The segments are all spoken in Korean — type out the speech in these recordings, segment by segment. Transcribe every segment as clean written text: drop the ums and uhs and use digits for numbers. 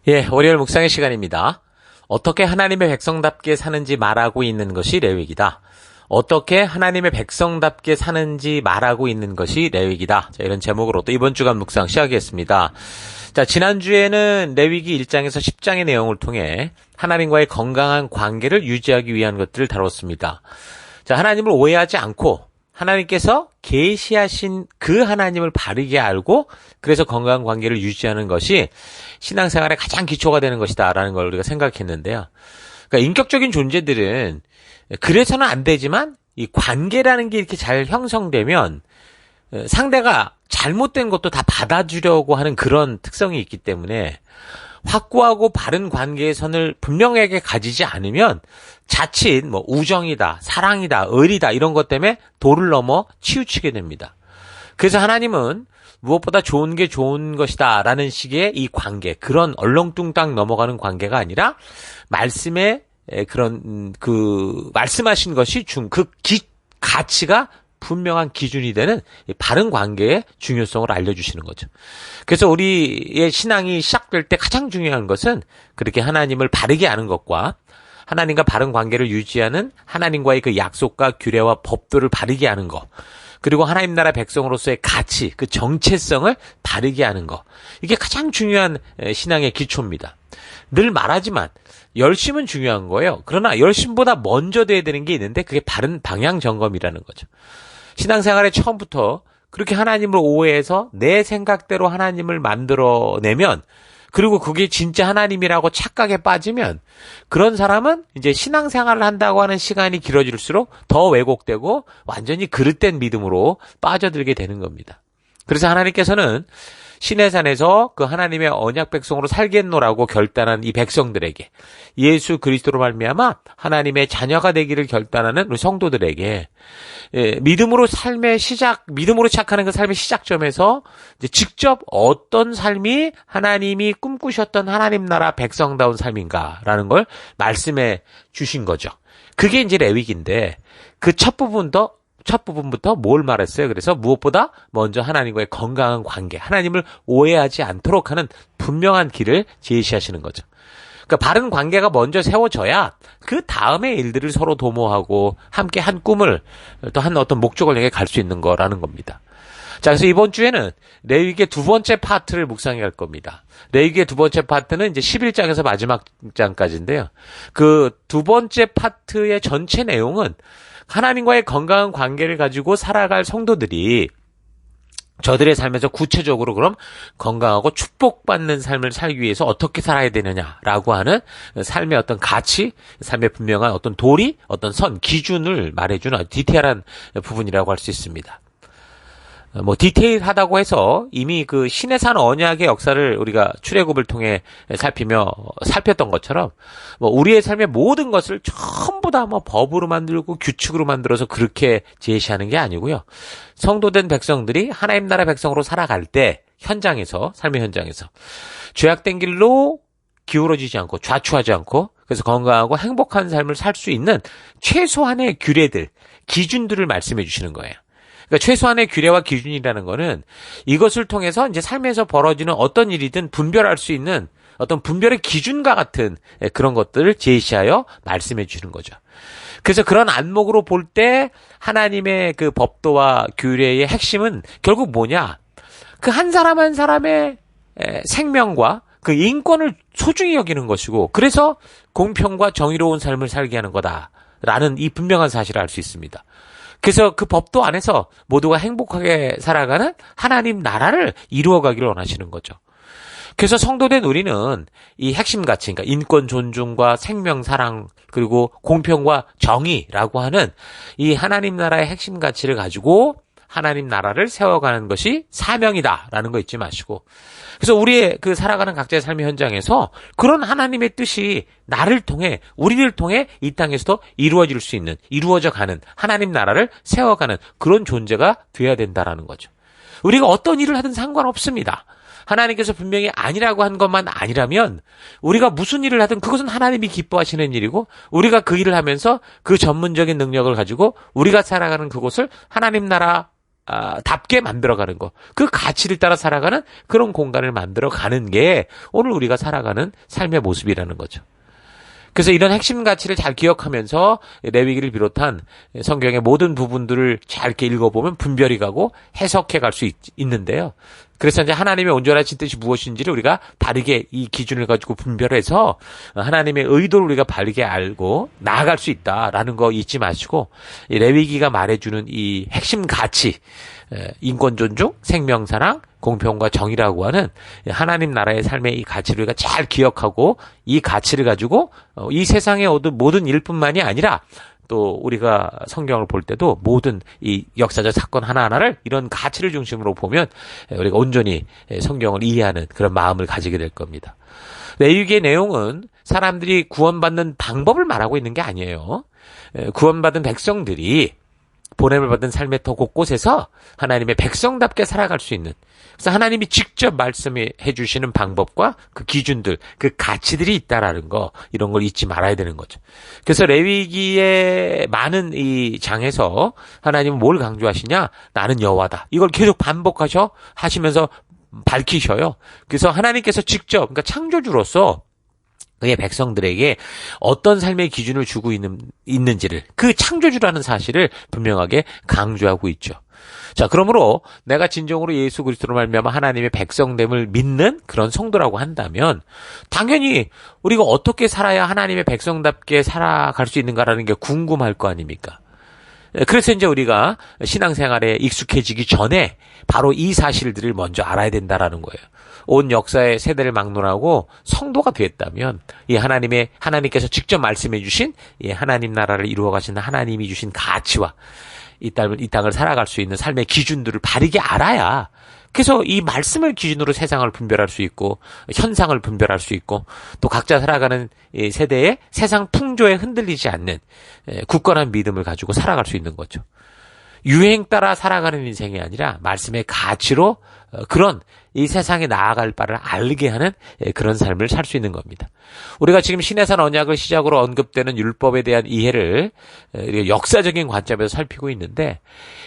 예, 월요일 묵상의 시간입니다. 어떻게 하나님의 백성답게 사는지 말하고 있는 것이 레위기다. 어떻게 하나님의 백성답게 사는지 말하고 있는 것이 레위기다. 자, 이런 제목으로 또 이번 주간 묵상 시작하겠습니다. 자, 지난주에는 레위기 1장에서 10장의 내용을 통해 하나님과의 건강한 관계를 유지하기 위한 것들을 다뤘습니다. 자, 하나님을 오해하지 않고 하나님께서 계시하신 그 하나님을 바르게 알고 그래서 건강한 관계를 유지하는 것이 신앙생활의 가장 기초가 되는 것이다라는 걸 우리가 생각했는데요. 그러니까 인격적인 존재들은 그래서는 안 되지만 이 관계라는 게 이렇게 잘 형성되면 상대가 잘못된 것도 다 받아주려고 하는 그런 특성이 있기 때문에 확고하고 바른 관계의 선을 분명하게 가지지 않으면 자칫 우정이다, 사랑이다, 의리다 이런 것 때문에 도를 넘어 치우치게 됩니다. 그래서 하나님은 무엇보다 좋은 게 좋은 것이다 라는 식의 이 관계, 그런 얼렁뚱땅 넘어가는 관계가 아니라 말씀에 그런 말씀하신 것이 가치가 분명한 기준이 되는 바른 관계의 중요성을 알려주시는 거죠. 그래서 우리의 신앙이 시작될 때 가장 중요한 것은 그렇게 하나님을 바르게 아는 것과 하나님과 바른 관계를 유지하는 하나님과의 그 약속과 규례와 법도를 바르게 아는 것, 그리고 하나님 나라 백성으로서의 가치, 그 정체성을 바르게 아는 것, 이게 가장 중요한 신앙의 기초입니다. 늘 말하지만 열심은 중요한 거예요. 그러나 열심보다 먼저 돼야 되는 게 있는데 그게 바른 방향 점검이라는 거죠. 신앙생활의 처음부터 그렇게 하나님을 오해해서 내 생각대로 하나님을 만들어내면, 그리고 그게 진짜 하나님이라고 착각에 빠지면 그런 사람은 이제 신앙생활을 한다고 하는 시간이 길어질수록 더 왜곡되고 완전히 그릇된 믿음으로 빠져들게 되는 겁니다. 그래서 하나님께서는 시내산에서 그 하나님의 언약 백성으로 살겠노라고 결단한 이 백성들에게, 예수 그리스도로 말미암아 하나님의 자녀가 되기를 결단하는 우리 성도들에게 믿음으로 착하는 그 삶의 시작점에서 이제 직접 어떤 삶이 하나님이 꿈꾸셨던 하나님 나라 백성다운 삶인가라는 걸 말씀해 주신 거죠. 그게 이제 레위기인데 그 첫 부분부터 뭘 말했어요? 그래서 무엇보다 먼저 하나님과의 건강한 관계, 하나님을 오해하지 않도록 하는 분명한 길을 제시하시는 거죠. 그러니까 바른 관계가 먼저 세워져야 그 다음의 일들을 서로 도모하고 함께 한 꿈을 또 한 어떤 목적을 향해 갈 수 있는 거라는 겁니다. 자, 그래서 이번 주에는 레위기의 두 번째 파트를 묵상해 갈 겁니다. 레위기의 두 번째 파트는 이제 11장에서 마지막 장까지인데요. 그 두 번째 파트의 전체 내용은 하나님과의 건강한 관계를 가지고 살아갈 성도들이 저들의 삶에서 구체적으로 그럼 건강하고 축복받는 삶을 살기 위해서 어떻게 살아야 되느냐라고 하는 삶의 어떤 가치, 삶의 분명한 어떤 도리, 어떤 선, 기준을 말해주는 아주 디테일한 부분이라고 할 수 있습니다. 디테일하다고 해서 이미 그 시내산 언약의 역사를 우리가 출애굽을 통해 살폈던 것처럼 우리의 삶의 모든 것을 전부 다 법으로 만들고 규칙으로 만들어서 그렇게 제시하는 게 아니고요. 성도된 백성들이 하나님 나라 백성으로 살아갈 때 삶의 현장에서 죄악된 길로 기울어지지 않고 좌초하지 않고 그래서 건강하고 행복한 삶을 살 수 있는 최소한의 규례들, 기준들을 말씀해 주시는 거예요. 그러니까 최소한의 규례와 기준이라는 거는 이것을 통해서 이제 삶에서 벌어지는 어떤 일이든 분별할 수 있는 어떤 분별의 기준과 같은 그런 것들을 제시하여 말씀해 주시는 거죠. 그래서 그런 안목으로 볼 때 하나님의 그 법도와 규례의 핵심은 결국 뭐냐? 그 한 사람 한 사람의 생명과 그 인권을 소중히 여기는 것이고, 그래서 공평과 정의로운 삶을 살게 하는 거다라는 이 분명한 사실을 알 수 있습니다. 그래서 그 법도 안에서 모두가 행복하게 살아가는 하나님 나라를 이루어가기를 원하시는 거죠. 그래서 성도된 우리는 이 핵심 가치, 그러니까 인권 존중과 생명 사랑 그리고 공평과 정의라고 하는 이 하나님 나라의 핵심 가치를 가지고 하나님 나라를 세워가는 것이 사명이다라는 거 잊지 마시고, 그래서 우리의 그 살아가는 각자의 삶의 현장에서 그런 하나님의 뜻이 우리를 통해 이 땅에서도 이루어져 가는 하나님 나라를 세워가는 그런 존재가 되어야 된다라는 거죠. 우리가 어떤 일을 하든 상관없습니다. 하나님께서 분명히 아니라고 한 것만 아니라면 우리가 무슨 일을 하든 그것은 하나님이 기뻐하시는 일이고, 우리가 그 일을 하면서 그 전문적인 능력을 가지고 우리가 살아가는 그곳을 하나님 나라 답게 만들어가는 거. 그 가치를 따라 살아가는 그런 공간을 만들어가는 게 오늘 우리가 살아가는 삶의 모습이라는 거죠. 그래서 이런 핵심 가치를 잘 기억하면서 레위기를 비롯한 성경의 모든 부분들을 잘 이렇게 읽어보면 분별이 가고 해석해 갈 수 있는데요. 그래서 이제 하나님의 온전하신 뜻이 무엇인지를 우리가 바르게 이 기준을 가지고 분별해서 하나님의 의도를 우리가 바르게 알고 나아갈 수 있다라는 거 잊지 마시고 이 레위기가 말해주는 이 핵심 가치, 인권 존중, 생명 사랑, 공평과 정의라고 하는 하나님 나라의 삶의 이 가치를 우리가 잘 기억하고 이 가치를 가지고 이 세상의 모든 일뿐만이 아니라 또 우리가 성경을 볼 때도 모든 이 역사적 사건 하나하나를 이런 가치를 중심으로 보면 우리가 온전히 성경을 이해하는 그런 마음을 가지게 될 겁니다. 레위기의 내용은 사람들이 구원받는 방법을 말하고 있는 게 아니에요. 구원받은 백성들이 보냄을 받은 삶의 더 곳곳에서 하나님의 백성답게 살아갈 수 있는, 그래서 하나님이 직접 말씀해 주시는 방법과 그 기준들, 그 가치들이 있다라는 거, 이런 걸 잊지 말아야 되는 거죠. 그래서 레위기의 많은 이 장에서 하나님은 뭘 강조하시냐? 나는 여호와다. 이걸 계속 하시면서 밝히셔요. 그래서 하나님께서 직접, 그러니까 창조주로서 그의 백성들에게 어떤 삶의 기준을 주고 있는지를, 그 창조주라는 사실을 분명하게 강조하고 있죠. 자, 그러므로 내가 진정으로 예수 그리스도로 말미암아 하나님의 백성됨을 믿는 그런 성도라고 한다면 당연히 우리가 어떻게 살아야 하나님의 백성답게 살아갈 수 있는가라는 게 궁금할 거 아닙니까? 그래서 이제 우리가 신앙생활에 익숙해지기 전에 바로 이 사실들을 먼저 알아야 된다라는 거예요. 온 역사의 세대를 막론하고 성도가 되었다면 이 하나님께서 직접 말씀해 주신 이 하나님 나라를 이루어 가시는 하나님이 주신 가치와 이 땅을 살아갈 수 있는 삶의 기준들을 바르게 알아야, 그래서 이 말씀을 기준으로 세상을 분별할 수 있고 현상을 분별할 수 있고 또 각자 살아가는 이 세대의 세상 풍조에 흔들리지 않는 굳건한 믿음을 가지고 살아갈 수 있는 거죠. 유행 따라 살아가는 인생이 아니라 말씀의 가치로 그런 이 세상에 나아갈 바를 알게 하는 그런 삶을 살 수 있는 겁니다. 우리가 지금 신해산 언약을 시작으로 언급되는 율법에 대한 이해를 역사적인 관점에서 살피고 있는데,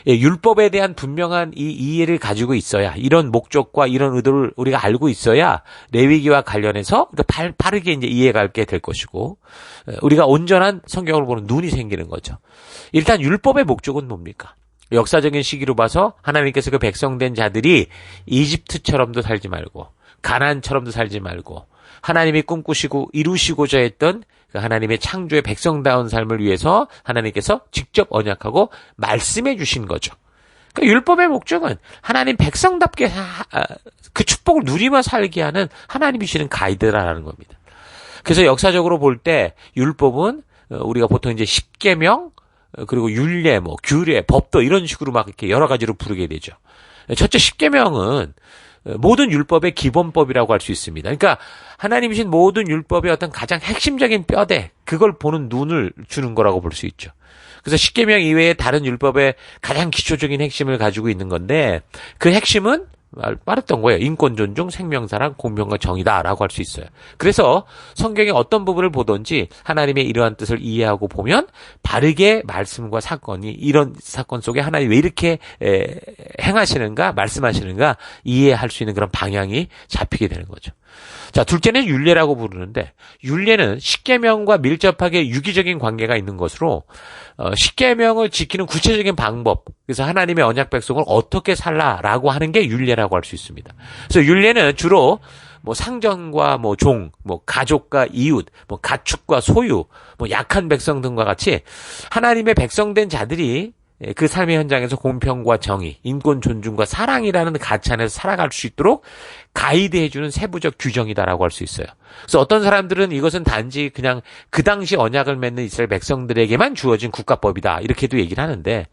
율법에 대한 분명한 이 이해를 가지고 있어야, 이런 목적과 이런 의도를 우리가 알고 있어야 레위기와 관련해서 바르게 이제 이해가게 될 것이고, 우리가 온전한 성경을 보는 눈이 생기는 거죠. 일단 율법의 목적은 뭡니까? 역사적인 시기로 봐서 하나님께서 그 백성된 자들이 이집트처럼도 살지 말고 가나안처럼도 살지 말고 하나님이 꿈꾸시고 이루시고자 했던 그 하나님의 창조의 백성다운 삶을 위해서 하나님께서 직접 언약하고 말씀해 주신 거죠. 그러니까 율법의 목적은 하나님 백성답게 그 축복을 누리며 살게 하는 하나님이 주시는 가이드라는 겁니다. 그래서 역사적으로 볼 때 율법은 우리가 보통 이제 십계명, 그리고 율례, 규례, 법도 이런 식으로 막 이렇게 여러 가지로 부르게 되죠. 첫째 십계명은 모든 율법의 기본법이라고 할 수 있습니다. 그러니까 하나님이 주신 모든 율법의 어떤 가장 핵심적인 뼈대, 그걸 보는 눈을 주는 거라고 볼 수 있죠. 그래서 십계명 이외에 다른 율법의 가장 기초적인 핵심을 가지고 있는 건데, 그 핵심은 말했던 거예요. 인권 존중, 생명사랑, 공평과 정의다라고 할 수 있어요. 그래서 성경의 어떤 부분을 보든지 하나님의 이러한 뜻을 이해하고 보면 바르게 말씀과 사건이, 이런 사건 속에 하나님이 왜 이렇게 행하시는가, 말씀하시는가 이해할 수 있는 그런 방향이 잡히게 되는 거죠. 자, 둘째는 율례라고 부르는데, 율례는 십계명과 밀접하게 유기적인 관계가 있는 것으로 십계명을 지키는 구체적인 방법, 그래서 하나님의 언약 백성을 어떻게 살라라고 하는 게 율례라고 할 수 있습니다. 그래서 율례는 주로 상전과 종, 가족과 이웃, 가축과 소유, 약한 백성 등과 같이 하나님의 백성된 자들이 그 삶의 현장에서 공평과 정의, 인권 존중과 사랑이라는 가치 안에서 살아갈 수 있도록 가이드해주는 세부적 규정이다라고 할 수 있어요. 그래서 어떤 사람들은 이것은 단지 그냥 그 당시 언약을 맺는 이스라엘 백성들에게만 주어진 국가법이다, 이렇게도 얘기를 하는데,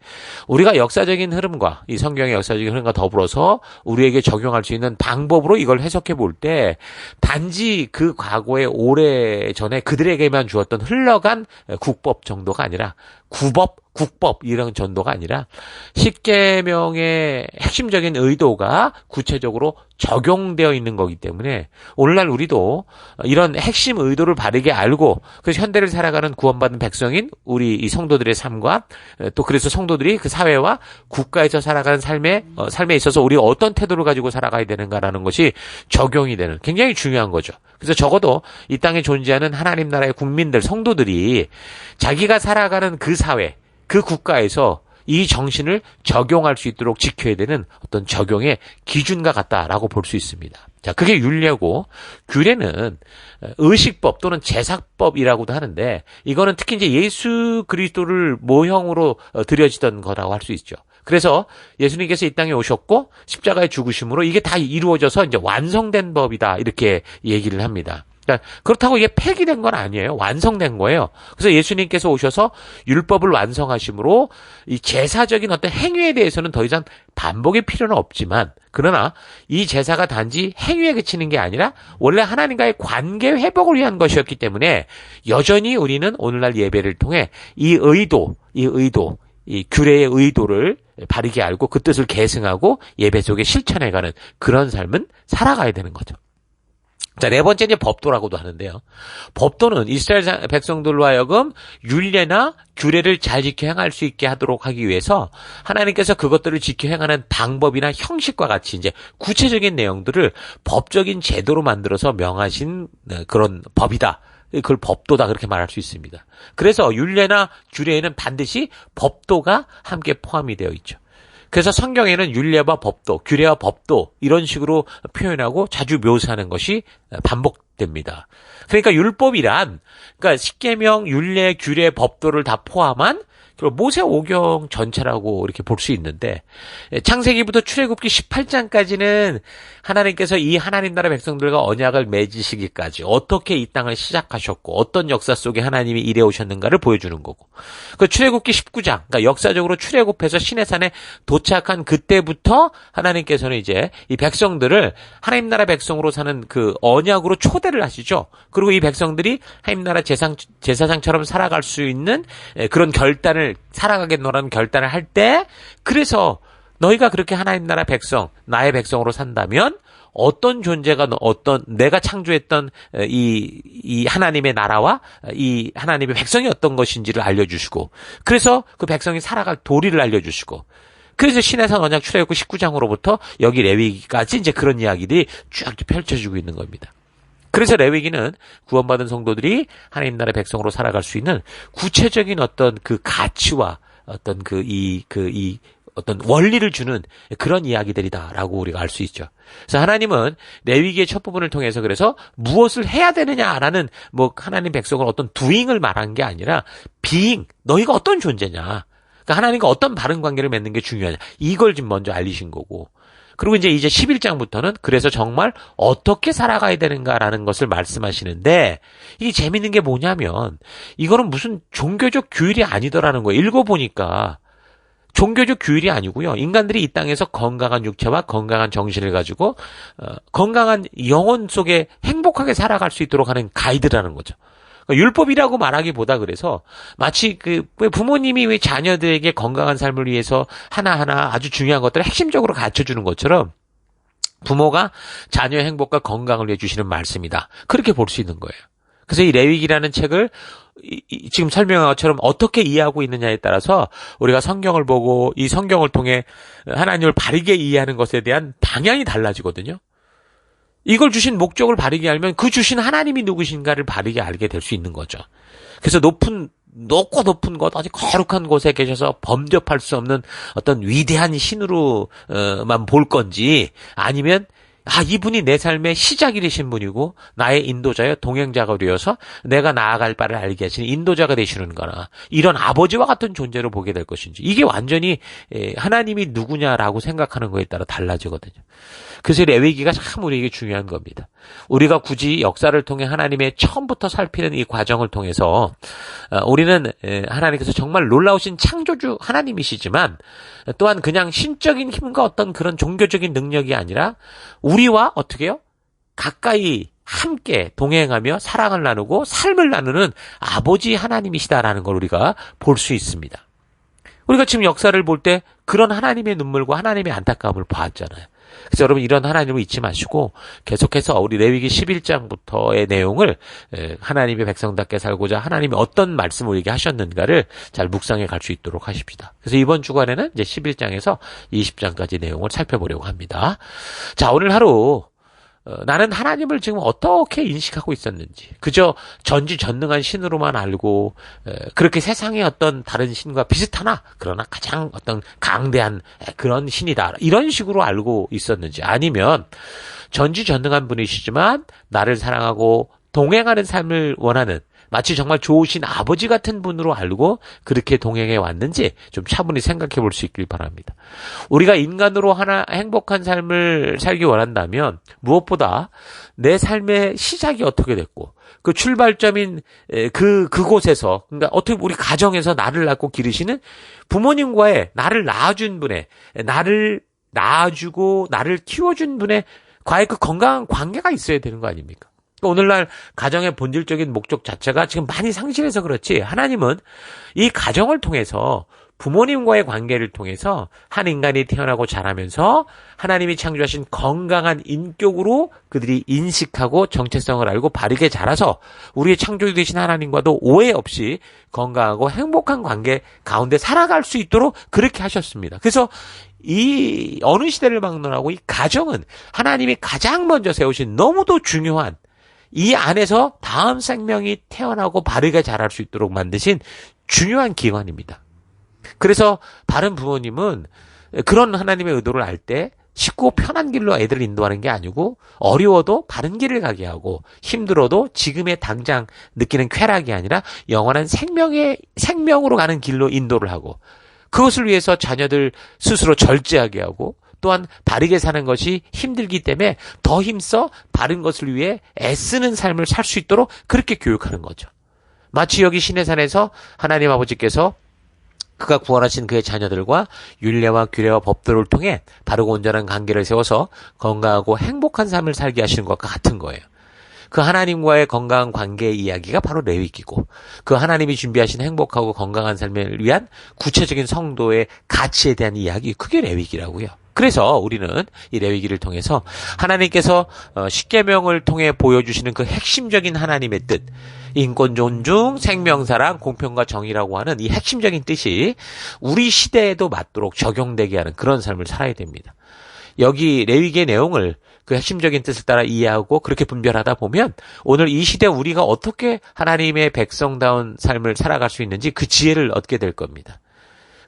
우리가 역사적인 흐름과 이 성경의 역사적인 흐름과 더불어서 우리에게 적용할 수 있는 방법으로 이걸 해석해 볼 때, 단지 그 과거의 오래전에 그들에게만 주었던 흘러간 국법 정도가 아니라 구법, 국법 이런 전도가 아니라 십계명의 핵심적인 의도가 구체적으로 적용되어 있는 거기 때문에 오늘날 우리도 이런 핵심 의도를 바르게 알고 그래서 현대를 살아가는 구원받은 백성인 우리 이 성도들의 삶과 또 그래서 성도들이 그 사회와 국가에서 살아가는 삶에 있어서 우리가 어떤 태도를 가지고 살아가야 되는가라는 것이 적용이 되는 굉장히 중요한 거죠. 그래서 적어도 이 땅에 존재하는 하나님 나라의 국민들, 성도들이 자기가 살아가는 그 사회, 그 국가에서 이 정신을 적용할 수 있도록 지켜야 되는 어떤 적용의 기준과 같다라고 볼 수 있습니다. 자, 그게 율례고 규례는 의식법 또는 제사법이라고도 하는데 이거는 특히 이제 예수 그리스도를 모형으로 드려지던 거라고 할 수 있죠. 그래서 예수님께서 이 땅에 오셨고 십자가에 죽으심으로 이게 다 이루어져서 이제 완성된 법이다 이렇게 얘기를 합니다. 그러니까 그렇다고 이게 폐기된 건 아니에요. 완성된 거예요. 그래서 예수님께서 오셔서 율법을 완성하심으로 이 제사적인 어떤 행위에 대해서는 더 이상 반복의 필요는 없지만 그러나 이 제사가 단지 행위에 그치는 게 아니라 원래 하나님과의 관계 회복을 위한 것이었기 때문에 여전히 우리는 오늘날 예배를 통해 이 규례의 의도를 바르게 알고 그 뜻을 계승하고 예배 속에 실천해가는 그런 삶은 살아가야 되는 거죠. 자, 네 번째 이제 법도라고도 하는데요. 법도는 이스라엘 백성들로 하여금 율례나 규례를 잘 지켜 행할 수 있게 하기 위해서 하나님께서 그것들을 지켜 행하는 방법이나 형식과 같이 이제 구체적인 내용들을 법적인 제도로 만들어서 명하신 그런 법이다. 그걸 법도다 그렇게 말할 수 있습니다. 그래서 율례나 규례에는 반드시 법도가 함께 포함이 되어 있죠. 그래서 성경에는 율례와 법도, 규례와 법도 이런 식으로 표현하고 자주 묘사하는 것이 반복됩니다. 그러니까 율법이란 그러니까 십계명, 율례, 규례, 법도를 다 포함한 모세 오경 전체라고 이렇게 볼 수 있는데 창세기부터 출애굽기 18장까지는 하나님께서 이 하나님 나라 백성들과 언약을 맺으시기까지 어떻게 이 땅을 시작하셨고 어떤 역사 속에 하나님이 일해 오셨는가를 보여주는 거고 그 출애굽기 19장 그러니까 역사적으로 출애굽해서 시내산에 도착한 그때부터 하나님께서는 이제 이 백성들을 하나님 나라 백성으로 사는 그 언약으로 초대를 하시죠. 그리고 이 백성들이 하나님 나라 제사장처럼 살아갈 수 있는 그런 결단을 살아가겠노라는 결단을 할 때 그래서 너희가 그렇게 하나님 나라 백성, 나의 백성으로 산다면 어떤 존재가 어떤 내가 창조했던 이 하나님의 나라와 이 하나님의 백성이 어떤 것인지를 알려주시고 그래서 그 백성이 살아갈 도리를 알려주시고 그래서 신해산 언약 출애굽기 19장으로부터 여기 레위기까지 이제 그런 이야기들이 쭉 펼쳐지고 있는 겁니다. 그래서 레위기는 구원받은 성도들이 하나님 나라의 백성으로 살아갈 수 있는 구체적인 어떤 그 가치와 어떤 어떤 원리를 주는 그런 이야기들이다라고 우리가 알 수 있죠. 그래서 하나님은 레위기의 첫 부분을 통해서 그래서 무엇을 해야 되느냐라는 하나님 백성을 어떤 doing을 말한 게 아니라 being, 너희가 어떤 존재냐. 그러니까 하나님과 어떤 바른 관계를 맺는 게 중요하냐. 이걸 지금 먼저 알리신 거고. 그리고 이제 11장부터는 그래서 정말 어떻게 살아가야 되는가라는 것을 말씀하시는데 이게 재밌는 게 뭐냐면 이거는 무슨 종교적 규율이 아니더라는 거예요. 읽어보니까 종교적 규율이 아니고요. 인간들이 이 땅에서 건강한 육체와 건강한 정신을 가지고 건강한 영혼 속에 행복하게 살아갈 수 있도록 하는 가이드라는 거죠. 율법이라고 말하기보다 그래서 마치 부모님이 왜 자녀들에게 건강한 삶을 위해서 하나하나 아주 중요한 것들을 핵심적으로 가르쳐주는 것처럼 부모가 자녀의 행복과 건강을 위해 주시는 말씀이다. 그렇게 볼 수 있는 거예요. 그래서 이 레위기라는 책을 지금 설명한 것처럼 어떻게 이해하고 있느냐에 따라서 우리가 성경을 보고 이 성경을 통해 하나님을 바르게 이해하는 것에 대한 방향이 달라지거든요. 이걸 주신 목적을 바르게 알면 그 주신 하나님이 누구신가를 바르게 알게 될 수 있는 거죠. 그래서 높고 높은 곳, 아주 거룩한 곳에 계셔서 범접할 수 없는 어떤 위대한 신으로만 볼 건지 아니면 이분이 내 삶의 시작이 되신 분이고 나의 인도자여 동행자가 되어서 내가 나아갈 바를 알게 하시는 인도자가 되시는 거나 이런 아버지와 같은 존재로 보게 될 것인지 이게 완전히 하나님이 누구냐라고 생각하는 거에 따라 달라지거든요. 그래서 레위기가 참 우리에게 중요한 겁니다. 우리가 굳이 역사를 통해 하나님의 처음부터 살피는 이 과정을 통해서 우리는 하나님께서 정말 놀라우신 창조주 하나님이시지만 또한 그냥 신적인 힘과 어떤 그런 종교적인 능력이 아니라 우리와 어떻게 해요? 가까이 함께 동행하며 사랑을 나누고 삶을 나누는 아버지 하나님이시다라는 걸 우리가 볼 수 있습니다. 우리가 지금 역사를 볼 때 그런 하나님의 눈물과 하나님의 안타까움을 봤잖아요. 그래서 여러분 이런 하나님을 잊지 마시고 계속해서 우리 레위기 11장부터의 내용을 하나님의 백성답게 살고자 하나님이 어떤 말씀을 우리에게 하셨는가를 잘 묵상해 갈 수 있도록 하십시다. 그래서 이번 주간에는 이제 11장에서 20장까지 내용을 살펴보려고 합니다. 자, 오늘 하루 나는 하나님을 지금 어떻게 인식하고 있었는지, 그저 전지전능한 신으로만 알고 그렇게 세상의 어떤 다른 신과 비슷하나 그러나 가장 어떤 강대한 그런 신이다 이런 식으로 알고 있었는지, 아니면 전지전능한 분이시지만 나를 사랑하고 동행하는 삶을 원하는 마치 정말 좋으신 아버지 같은 분으로 알고 그렇게 동행해 왔는지 좀 차분히 생각해 볼 수 있길 바랍니다. 우리가 인간으로 행복한 삶을 살기 원한다면 무엇보다 내 삶의 시작이 어떻게 됐고 그 출발점인 그곳에서, 그러니까 어떻게 우리 가정에서 나를 낳고 기르시는 부모님과의 나를 낳아준 분의, 나를 낳아주고 나를 키워준 분의 과의 그 건강한 관계가 있어야 되는 거 아닙니까? 오늘날 가정의 본질적인 목적 자체가 지금 많이 상실해서 그렇지, 하나님은 이 가정을 통해서 부모님과의 관계를 통해서 한 인간이 태어나고 자라면서 하나님이 창조하신 건강한 인격으로 그들이 인식하고 정체성을 알고 바르게 자라서 우리의 창조주 되신 하나님과도 오해 없이 건강하고 행복한 관계 가운데 살아갈 수 있도록 그렇게 하셨습니다. 그래서 이 어느 시대를 막론하고 이 가정은 하나님이 가장 먼저 세우신 너무도 중요한, 이 안에서 다음 생명이 태어나고 바르게 자랄 수 있도록 만드신 중요한 기관입니다. 그래서 바른 부모님은 그런 하나님의 의도를 알 때 쉽고 편한 길로 애들을 인도하는 게 아니고 어려워도 바른 길을 가게 하고 힘들어도 지금의 당장 느끼는 쾌락이 아니라 영원한 생명으로 가는 길로 인도를 하고, 그것을 위해서 자녀들 스스로 절제하게 하고, 또한 바르게 사는 것이 힘들기 때문에 더 힘써 바른 것을 위해 애쓰는 삶을 살 수 있도록 그렇게 교육하는 거죠. 마치 여기 시내산에서 하나님 아버지께서 그가 구원하신 그의 자녀들과 율례와 규례와 법도를 통해 바르고 온전한 관계를 세워서 건강하고 행복한 삶을 살게 하시는 것과 같은 거예요. 그 하나님과의 건강한 관계의 이야기가 바로 레위기고, 그 하나님이 준비하신 행복하고 건강한 삶을 위한 구체적인 성도의 가치에 대한 이야기, 그게 레위기라고요. 그래서 우리는 이 레위기를 통해서 하나님께서 십계명을 통해 보여주시는 그 핵심적인 하나님의 뜻, 인권 존중, 생명사랑, 공평과 정의라고 하는 이 핵심적인 뜻이 우리 시대에도 맞도록 적용되게 하는 그런 삶을 살아야 됩니다. 여기 레위기의 내용을 그 핵심적인 뜻을 따라 이해하고 그렇게 분별하다 보면 오늘 이 시대 우리가 어떻게 하나님의 백성다운 삶을 살아갈 수 있는지 그 지혜를 얻게 될 겁니다.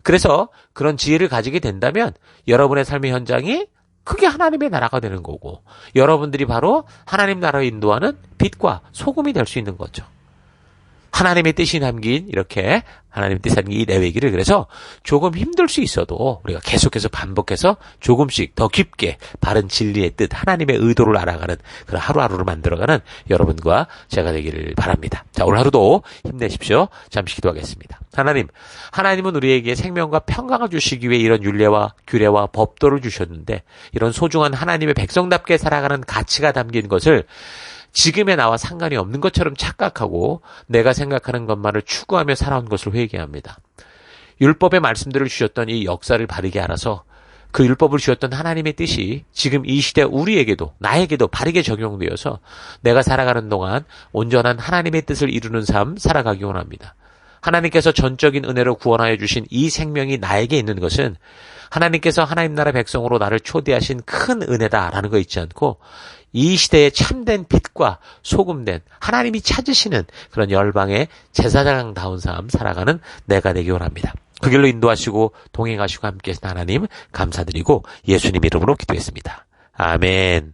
그래서 그런 지혜를 가지게 된다면 여러분의 삶의 현장이 크게 하나님의 나라가 되는 거고, 여러분들이 바로 하나님 나라를 인도하는 빛과 소금이 될 수 있는 거죠. 하나님의 뜻이 담긴 이렇게 하나님의 뜻이 담긴 이 레위기를 그래서 조금 힘들 수 있어도 우리가 계속해서 반복해서 조금씩 더 깊게 바른 진리의 뜻, 하나님의 의도를 알아가는 그런 하루하루를 만들어가는 여러분과 제가 되기를 바랍니다. 자, 오늘 하루도 힘내십시오. 잠시 기도하겠습니다. 하나님은 우리에게 생명과 평강을 주시기 위해 이런 율례와 규례와 법도를 주셨는데, 이런 소중한 하나님의 백성답게 살아가는 가치가 담긴 것을 지금의 나와 상관이 없는 것처럼 착각하고 내가 생각하는 것만을 추구하며 살아온 것을 회개합니다. 율법의 말씀들을 주셨던 이 역사를 바르게 알아서 그 율법을 주셨던 하나님의 뜻이 지금 이 시대 우리에게도, 나에게도 바르게 적용되어서 내가 살아가는 동안 온전한 하나님의 뜻을 이루는 삶 살아가기 원합니다. 하나님께서 전적인 은혜로 구원하여 주신 이 생명이 나에게 있는 것은 하나님께서 하나님 나라 백성으로 나를 초대하신 큰 은혜다라는 거 잊지 않고, 이 시대의 참된 빛과 소금된 하나님이 찾으시는 그런 열방의 제사장다운 삶 살아가는 내가 되기 원합니다. 그 길로 인도하시고 동행하시고 함께하신 하나님 감사드리고 예수님 이름으로 기도했습니다. 아멘.